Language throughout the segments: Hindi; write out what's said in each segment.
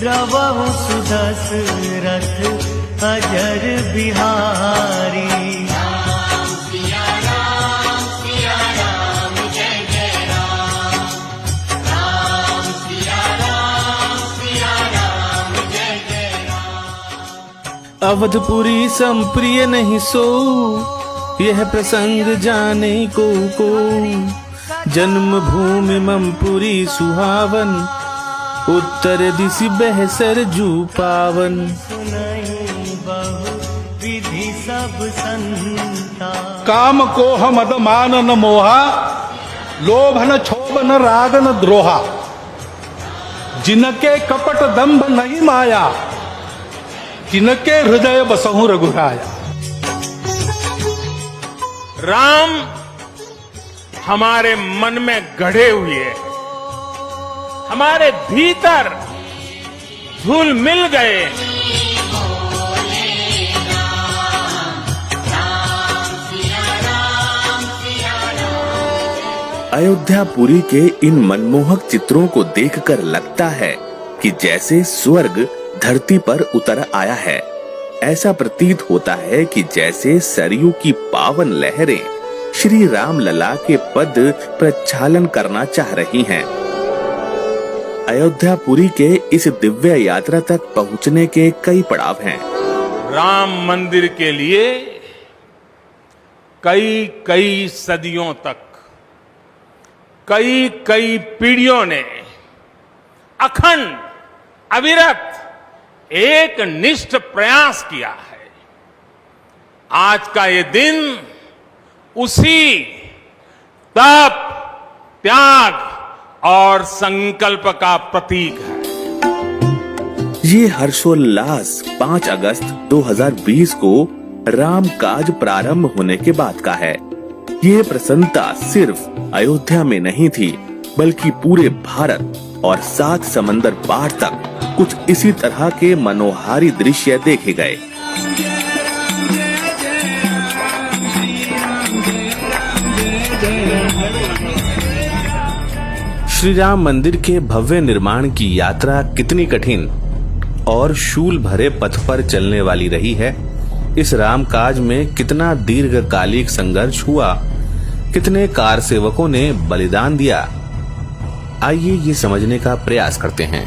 द्रवहु सुदशरथ अजर बिहारी। अवधपुरी संप्रिय नहीं सो, यह प्रसंग जाने को। जन्म भूमि ममपुरी सुहावन, उत्तर दिशि बहसर जू पावन। सुनहि बहु विधि सब संता, काम कोह मद मान न मोहा, लोभ न क्षोभ न राग न द्रोहा। जिनके कपट दंभ नहीं माया, जिनके हृदय बसहु रघुराया। राम हमारे मन में गढ़े हुए, हमारे भीतर घुल मिल गए। अयोध्यापुरी के इन मनमोहक चित्रों को देखकर लगता है कि जैसे स्वर्ग धरती पर उतर आया है। ऐसा प्रतीत होता है कि जैसे सरयू की पावन लहरें श्री राम लला के पद प्रक्षालन करना चाह रही हैं। अयोध्यापुरी के इस दिव्य यात्रा तक पहुंचने के कई पड़ाव हैं। राम मंदिर के लिए कई कई सदियों तक, कई कई पीढ़ियों ने अखंड अविरत एक निष्ठ प्रयास किया है। आज का ये दिन उसी तप, त्याग और संकल्प का प्रतीक है। ये हर्षोल्लास 5 अगस्त 2020 को राम काज प्रारंभ होने के बाद का है। ये प्रसन्नता सिर्फ अयोध्या में नहीं थी, बल्कि पूरे भारत और 7 समंदर पार तक कुछ इसी तरह के मनोहारी दृश्य देखे गए। श्री राम मंदिर के भव्य निर्माण की यात्रा कितनी कठिन और शूल भरे पथ पर चलने वाली रही है। इस राम काज में कितना दीर्घकालिक संघर्ष हुआ, कितने कार सेवकों ने बलिदान दिया। आइए ये समझने का प्रयास करते हैं।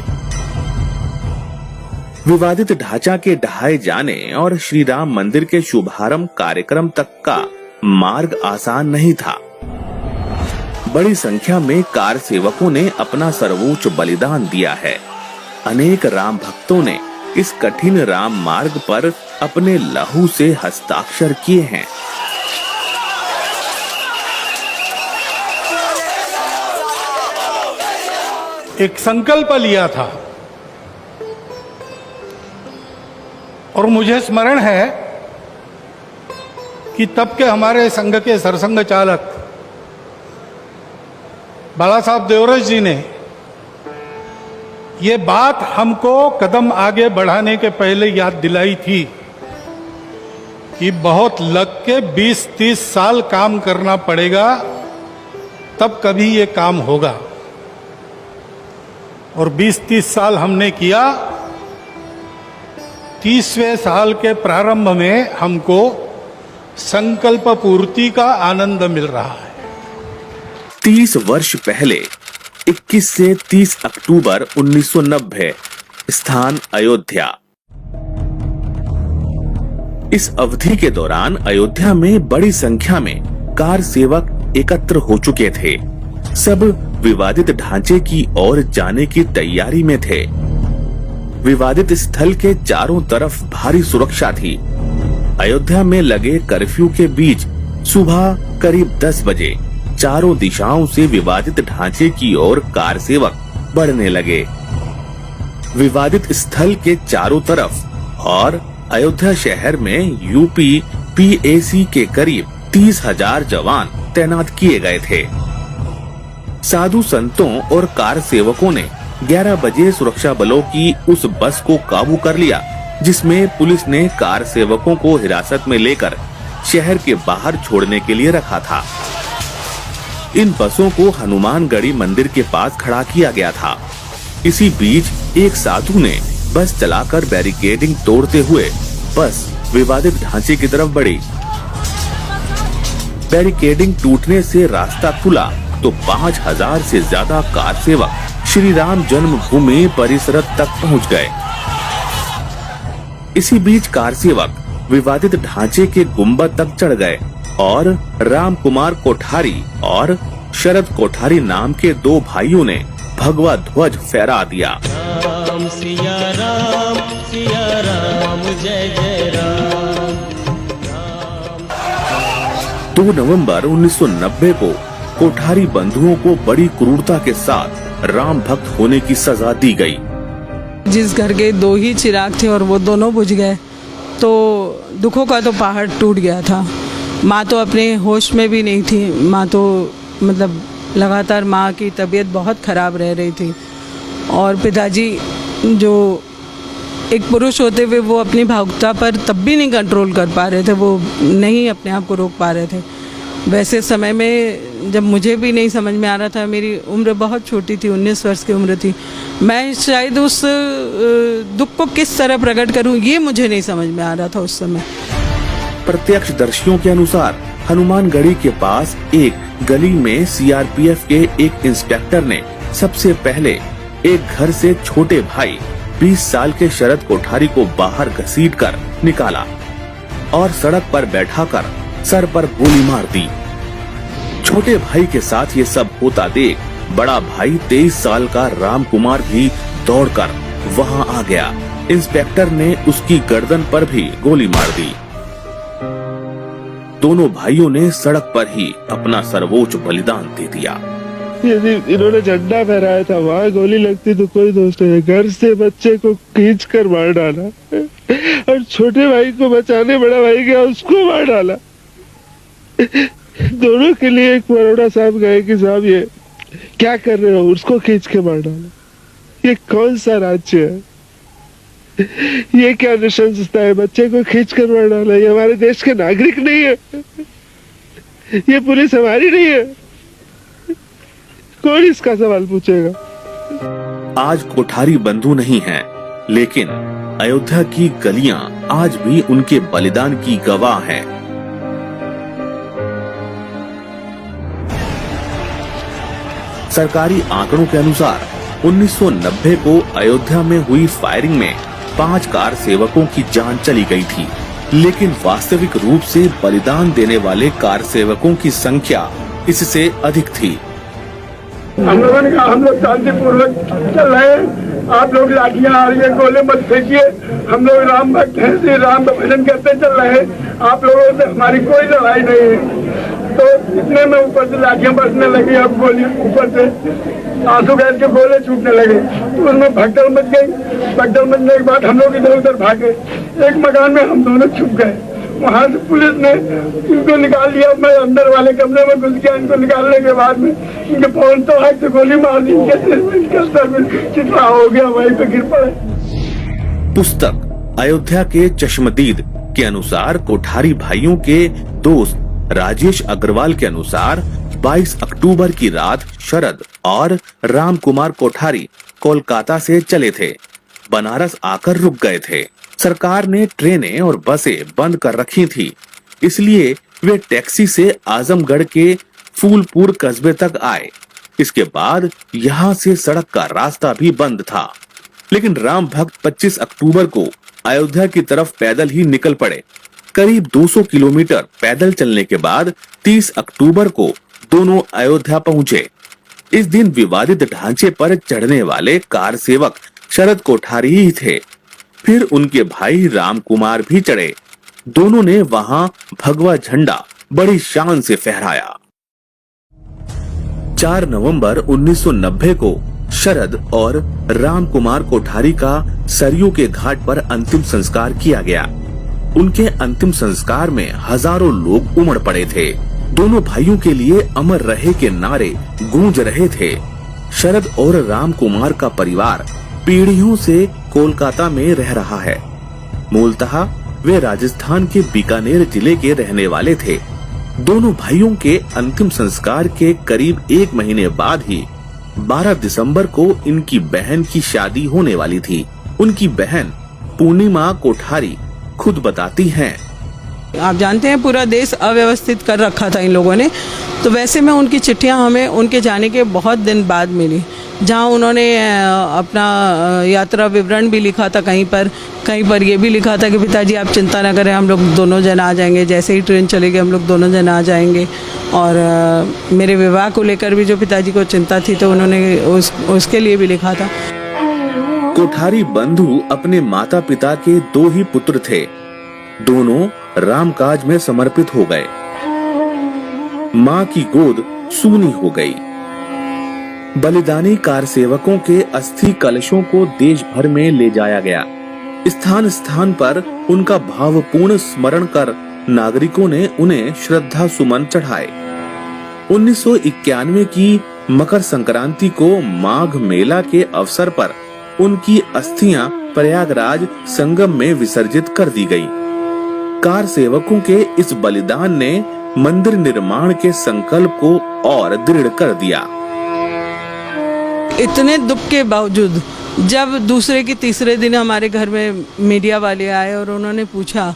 विवादित ढांचा के ढहाए जाने और श्री राम मंदिर के शुभारंभ कार्यक्रम तक का मार्ग आसान नहीं था। बड़ी संख्या में कार सेवकों ने अपना सर्वोच्च बलिदान दिया है। अनेक राम भक्तों ने इस कठिन राम मार्ग पर अपने लहू से हस्ताक्षर किए हैं। एक संकल्प लिया था और मुझे स्मरण है कि तब के हमारे संघ के सरसंघ चालक बाला साहब देवरस जी ने ये बात हमको कदम आगे बढ़ाने के पहले याद दिलाई थी कि बहुत लग के 20-30 साल काम करना पड़ेगा, तब कभी ये काम होगा। और 20-30 साल हमने किया। 30वें साल के प्रारंभ में हमको संकल्प पूर्ति का आनंद मिल रहा है। 30 वर्ष पहले 21 से 30 अक्टूबर 1990, स्थान अयोध्या। इस अवधि के दौरान अयोध्या में बड़ी संख्या में कार सेवक एकत्र हो चुके थे। सब विवादित ढांचे की ओर जाने की तैयारी में थे। विवादित स्थल के चारों तरफ भारी सुरक्षा थी। अयोध्या में लगे कर्फ्यू के बीच सुबह करीब 10 बजे चारों दिशाओं से विवादित ढांचे की ओर कार सेवक बढ़ने लगे। विवादित स्थल के चारों तरफ और अयोध्या शहर में यूपी पीएसी के करीब 30,000 जवान तैनात किए गए थे। साधु संतों और कार सेवकों ने 11 बजे सुरक्षा बलों की उस बस को काबू कर लिया, जिसमें पुलिस ने कार सेवकों को हिरासत में लेकर शहर के बाहर छोड़ने के लिए रखा था। इन बसों को हनुमानगढ़ी मंदिर के पास खड़ा किया गया था। इसी बीच एक साधु ने बस चलाकर बैरिकेडिंग तोड़ते हुए बस विवादित ढांचे की तरफ बढ़ी। बैरिकेडिंग टूटने से रास्ता खुला तो 5000 से ज्यादा कार सेवक श्री राम जन्मभूमि परिसर तक पहुंच गए। इसी बीच कार सेवक विवादित ढांचे के गुंबद तक चढ़ गए और राम कुमार कोठारी और शरद कोठारी नाम के दो भाइयों ने भगवा ध्वज फहरा दिया। राम सिया राम जय जय राम। 2 नवंबर 1990 को कोठारी बंधुओं को बड़ी क्रूरता के साथ राम भक्त होने की सजा दी गई। जिस घर के 2 ही चिराग थे और वो दोनों बुझ गए तो दुखों का तो पहाड़ टूट गया था। माँ तो अपने होश में भी नहीं थी। माँ तो मतलब लगातार माँ की तबीयत बहुत ख़राब रह रही थी और पिताजी जो एक पुरुष होते हुए वो अपनी भावुकता पर तब भी नहीं कंट्रोल कर पा रहे थे, वो नहीं अपने आप को रोक पा रहे थे। वैसे समय में जब मुझे भी नहीं समझ में आ रहा था, मेरी उम्र बहुत छोटी थी, 19 वर्ष की उम्र थी, मैं शायद उस दुख को किस तरह प्रकट करूं ये मुझे नहीं समझ में आ रहा था उस समय। प्रत्यक्षदर्शियों के अनुसार हनुमानगढ़ी के पास एक गली में सीआरपीएफ के एक इंस्पेक्टर ने सबसे पहले एक घर से छोटे भाई 20 साल के शरद कोठारी को बाहर घसीटकर निकाला और सड़क पर बैठाकर सर पर गोली मार दी। छोटे भाई के साथ ये सब होता देख बड़ा भाई 23 साल का राम कुमार भी दौड़कर वहां आ गया। इंस्पेक्टर ने उसकी गर्दन पर भी गोली मार दी। दोनों भाइयों ने सड़क पर ही अपना सर्वोच्च बलिदान दे दिया। यदि इन्होंने झंडा फहराया था वहाँ गोली लगती तो कोई दोस्त नहीं। घर से बच्चे को खींच कर मार डाला और छोटे भाई को बचाने बड़ा भाई गया उसको मार डाला। दोनों के लिए एक बड़ौदा साहब गए कि साहब ये क्या कर रहे हो, उसको खींच के मार डाला। ये कौन सा राज्य है, ये क्या नृशंसता है, बच्चे को खींच कर मार डाला। ये हमारे देश के नागरिक नहीं है, ये पुलिस हमारी नहीं है, कौन इसका सवाल पूछेगा। आज कोठारी बंधु नहीं हैं, लेकिन अयोध्या की गलियां आज भी उनके बलिदान की गवाह हैं। सरकारी आंकड़ों के अनुसार 1990 को अयोध्या में हुई फायरिंग में 5 कार सेवकों की जान चली गई थी, लेकिन वास्तविक रूप से बलिदान देने वाले कार सेवकों की संख्या इससे अधिक थी। हम लोगों ने कहा हम लोग शांतिपूर्वक चल रहे हैं, आप लोग लाठियां आ रही है, गोले मत फेंकिए, हम लोग राम भक्त हैं, श्री राम का भजन करते चल रहे हैं, आप लोगों से हमारी कोई लड़ाई नहीं है। तो इतने में ऊपर से लाठियां बरसने लगी, अब गोली ऊपर से आंसू गैस के गोले छूटने लगे, तो उसमें भगदड़ मच गई। भगदड़ मचने के बाद हम लोग इधर उधर भागे, एक मकान में हम दोनों छुप गए। वहाँ से पुलिस ने इनको निकाल लिया। मैं अंदर वाले कमरे में घुस गया। इनको निकालने के बाद में इनके फोन तो हाथ से गोली मार दी, इनके सर में चित्रा हो गया, वहीं पे गिर पड़े। पुस्तक अयोध्या के चश्मदीद के अनुसार कोठारी भाइयों के दोस्त राजेश अग्रवाल के अनुसार 22 अक्टूबर की रात शरद और राम कुमार कोठारी कोलकाता से चले थे, बनारस आकर रुक गए थे। सरकार ने ट्रेनें और बसें बंद कर रखी थी, इसलिए वे टैक्सी से आजमगढ़ के फूलपुर कस्बे तक आए। इसके बाद यहाँ से सड़क का रास्ता भी बंद था, लेकिन राम भक्त 25 अक्टूबर को अयोध्या की तरफ पैदल ही निकल पड़े। करीब 200 किलोमीटर पैदल चलने के बाद 30 अक्टूबर को दोनों अयोध्या पहुंचे। इस दिन विवादित ढांचे पर चढ़ने वाले कार सेवक शरद कोठारी ही थे। फिर उनके भाई राम कुमार भी चढ़े। दोनों ने वहां भगवा झंडा बड़ी शान से फहराया। 4 नवंबर 1990 को शरद और राम कुमार कोठारी का सरयू के घाट पर अंतिम संस्कार किया गया। उनके अंतिम संस्कार में हजारों लोग उमड़ पड़े थे। दोनों भाइयों के लिए अमर रहे के नारे गूंज रहे थे। शरद और राम कुमार का परिवार पीढ़ियों से कोलकाता में रह रहा है। मूलतः वे राजस्थान के बीकानेर जिले के रहने वाले थे। दोनों भाइयों के अंतिम संस्कार के करीब 1 महीने बाद ही 12 दिसंबर को इनकी बहन की शादी होने वाली थी। उनकी बहन पूर्णिमा कोठारी खुद बताती हैं, आप जानते हैं पूरा देश अव्यवस्थित कर रखा था इन लोगों ने, तो वैसे में उनकी चिट्ठियां हमें उनके जाने के बहुत दिन बाद मिली, जहां उन्होंने अपना यात्रा विवरण भी लिखा था। कहीं पर ये भी लिखा था कि पिताजी आप चिंता न करें, हम लोग दोनों जन आ जाएंगे, जैसे ही ट्रेन चलेगी हम लोग दोनों जन आ जाएंगे। और मेरे विवाह को लेकर भी जो पिताजी को चिंता थी तो उन्होंने उसके लिए भी लिखा था। कोठारी बंधु अपने माता पिता के 2 ही पुत्र थे, दोनों रामकाज में समर्पित हो गए। माँ की गोद सूनी हो गई। बलिदानी कारसेवकों के अस्थि कलशों को देश भर में ले जाया गया। स्थान स्थान पर उनका भावपूर्ण स्मरण कर नागरिकों ने उन्हें श्रद्धा सुमन चढ़ाए। 1991 की मकर संक्रांति को माघ मेला के अवसर पर उनकी अस्थियां प्रयागराज संगम में विसर्जित कर दी गई। कार सेवकों के इस बलिदान ने मंदिर निर्माण के संकल्प को और दृढ़ कर दिया। इतने दुख के बावजूद जब दूसरे की तीसरे दिन हमारे घर में मीडिया वाले आए और उन्होंने पूछा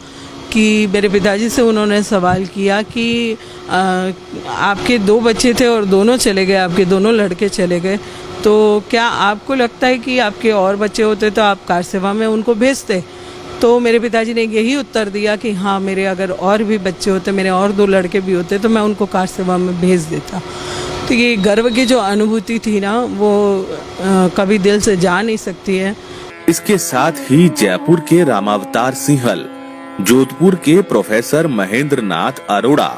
कि मेरे पिताजी से उन्होंने सवाल किया कि आपके 2 बच्चे थे और दोनों चले गए, आपके दोनों लड़के चले गए, तो क्या आपको लगता है कि आपके और बच्चे होते तो आप कार सेवा में उनको भेजते? तो मेरे पिताजी ने यही उत्तर दिया कि हाँ, मेरे अगर और भी बच्चे होते, मेरे और 2 लड़के भी होते तो मैं उनको कार सेवा में भेज देता। तो ये गर्व की जो अनुभूति थी ना, वो कभी दिल से जा नहीं सकती है। इसके साथ ही जयपुर के रामावतार सिंहल, जोधपुर के प्रोफेसर महेंद्र नाथ अरोड़ा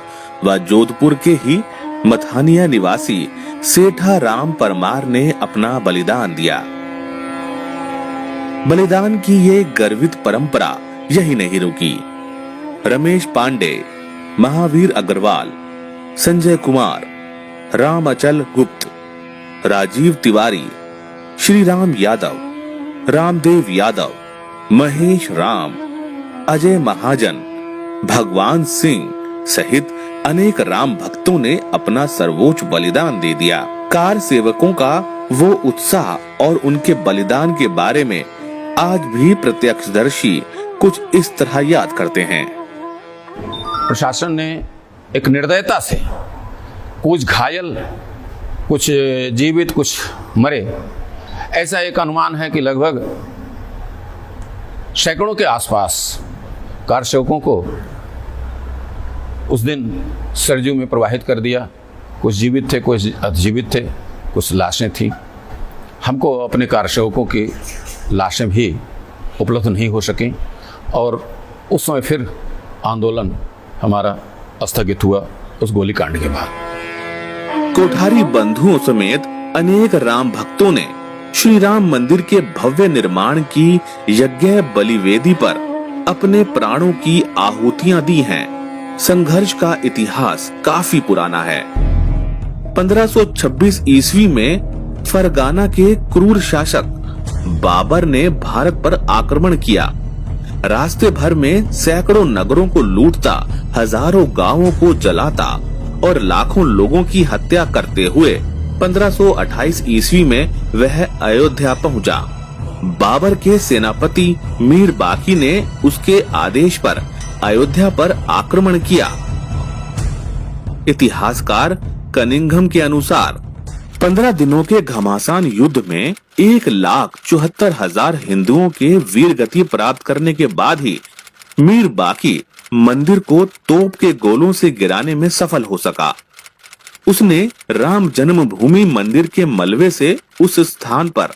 व जोधपुर के ही मथानिया निवासी सेठा राम परमार ने अपना बलिदान दिया। बलिदान की ये गर्वित परंपरा यही नहीं रुकी। रमेश पांडे, महावीर अग्रवाल, संजय कुमार, राम अचल गुप्त, राजीव तिवारी, श्री राम यादव, रामदेव यादव, महेश राम, अजय महाजन, भगवान सिंह सहित अनेक राम भक्तों ने अपना सर्वोच्च बलिदान दे दिया। कार सेवकों का वो उत्साह और उनके बलिदान के बारे में आज भी प्रत्यक्षदर्शी कुछ इस तरह याद करते हैं। प्रशासन ने एक निर्दयता से कुछ घायल, कुछ जीवित, कुछ मरे, ऐसा एक अनुमान है कि लगभग सैकड़ों के आसपास कार सेवकों को उस दिन सरजू में प्रवाहित कर दिया। कुछ जीवित थे, कुछ अजीवित थे, कुछ लाशें थीं। हमको अपने कार सेवकों की लाशें भी उपलब्ध नहीं हो सकें और उस समय फिर आंदोलन हमारा स्थगित हुआ उस गोलीकांड के बाद। कोठारी बंधुओं समेत अनेक राम भक्तों ने श्री राम मंदिर के भव्य निर्माण की यज्ञ बलिवेदी पर अपने प्राणों की आहुतियां दी हैं। संघर्ष का इतिहास काफी पुराना है। 1526 ईस्वी में फरगाना के क्रूर शासक बाबर ने भारत पर आक्रमण किया। रास्ते भर में सैकड़ों नगरों को लूटता, हजारों गांवों को जलाता और लाखों लोगों की हत्या करते हुए 1528 ईस्वी में वह अयोध्या पहुंचा। बाबर के सेनापति मीर बाकी ने उसके आदेश पर अयोध्या पर आक्रमण किया। इतिहासकार कनिंघम के अनुसार 15 दिनों के घमासान युद्ध में 1,74,000 हिंदुओं के वीर गति प्राप्त करने के बाद ही मीर बाकी मंदिर को तोप के गोलों से गिराने में सफल हो सका। उसने राम जन्मभूमि मंदिर के मलबे से उस स्थान पर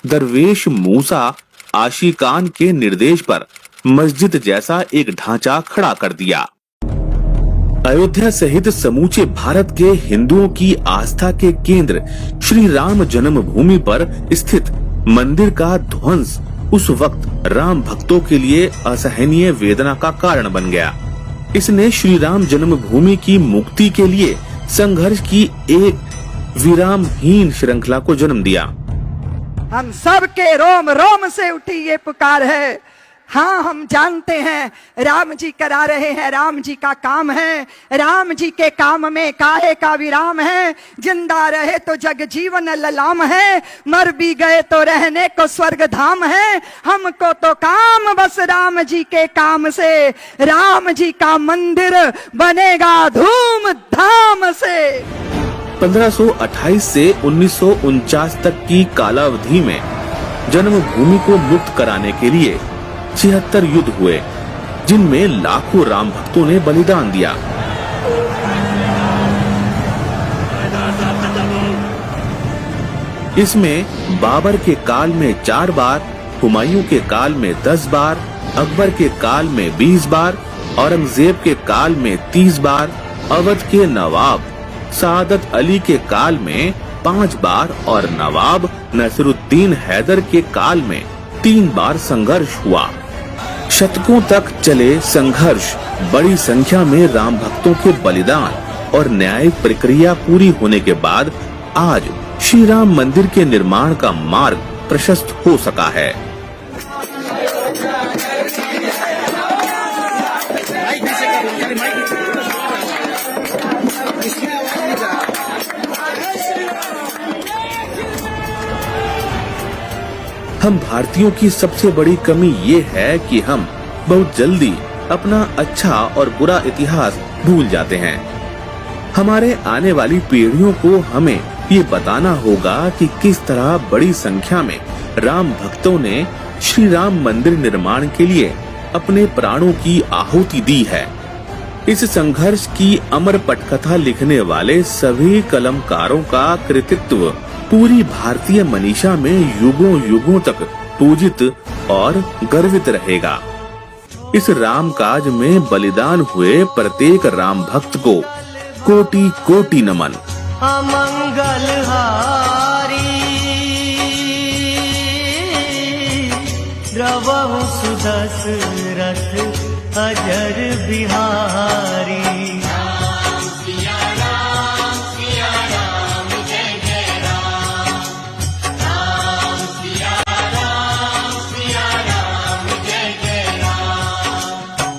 दरवेश मूसा आशिकान के निर्देश पर मस्जिद जैसा एक ढांचा खड़ा कर दिया। अयोध्या सहित समूचे भारत के हिंदुओं की आस्था के केंद्र श्री राम जन्मभूमि पर स्थित मंदिर का ध्वंस उस वक्त राम भक्तों के लिए असहनीय वेदना का कारण बन गया। इसने श्री राम जन्मभूमि की मुक्ति के लिए संघर्ष की एक विरामहीन श्रृंखला को जन्म दिया। हम सब के रोम रोम से उठी ये पुकार है, हाँ हम जानते हैं राम जी करा रहे हैं, राम जी का काम है, राम जी के काम में काहे का विराम है। जिंदा रहे तो जग जीवन ललाम है, मर भी गए तो रहने को स्वर्ग धाम है। हमको तो काम बस राम जी के काम से, राम जी का मंदिर बनेगा धूम धाम से। 1528 से 1949 तक की कालावधि में जन्मभूमि को मुक्त कराने के लिए 76 युद्ध हुए, जिनमें लाखों राम भक्तों ने बलिदान दिया। इसमें बाबर के काल में 4 बार, हुमायूं के काल में 10 बार, अकबर के काल में 20 बार, औरंगजेब के काल में 30 बार, अवध के नवाब सादत अली के काल में 5 बार और नवाब नसीरुद्दीन हैदर के काल में 3 बार संघर्ष हुआ। शतकों तक चले संघर्ष, बड़ी संख्या में राम भक्तों के बलिदान और न्यायिक प्रक्रिया पूरी होने के बाद आज श्री राम मंदिर के निर्माण का मार्ग प्रशस्त हो सका है। हम भारतीयों की सबसे बड़ी कमी ये है कि हम बहुत जल्दी अपना अच्छा और बुरा इतिहास भूल जाते हैं। हमारे आने वाली पीढ़ियों को हमें ये बताना होगा कि किस तरह बड़ी संख्या में राम भक्तों ने श्री राम मंदिर निर्माण के लिए अपने प्राणों की आहुति दी है। इस संघर्ष की अमर पटकथा लिखने वाले सभी कलमकारों का कृतित्व पूरी भारतीय मनीषा में युगों युगों तक पूजित और गर्वित रहेगा। इस राम काज में बलिदान हुए प्रत्येक राम भक्त को कोटि कोटि नमन। अमंगल हारी द्रवहु सुदशरथ अजर बिहारी।